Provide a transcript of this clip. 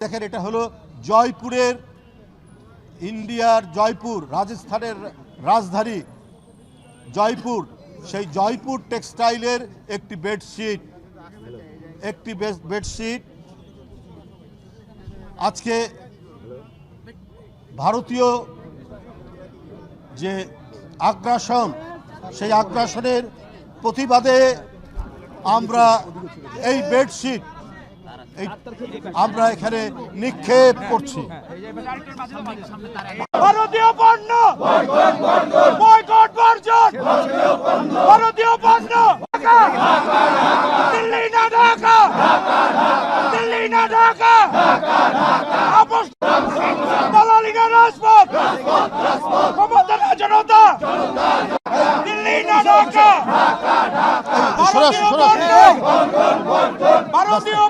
দেখেন এটা হলো জয়পুরের ইন্ডিয়ার জয়পুর রাজস্থানের রাজধানী জয়পুর সেই জয়পুর টেক্সটাইলের একটি বেডশিট আজকে ভারতীয় যে আগ্রাসন সেই আগ্রাসনের প্রতিবাদে আমরা এই বেডশিট আমরা এখানে নিক্ষেপ করছি। ভারতীয় পণ্য বয়কট বর্জন, ভারতীয় পণ্য দিল্লি না ঢাকা, দিল্লি না ঢাকা, আপোষ দালালি না রাজপথ, ক্ষমতা না জনতা, দিল্লি না ঢাকা, ভারতীয় পণ্য, ভারতীয়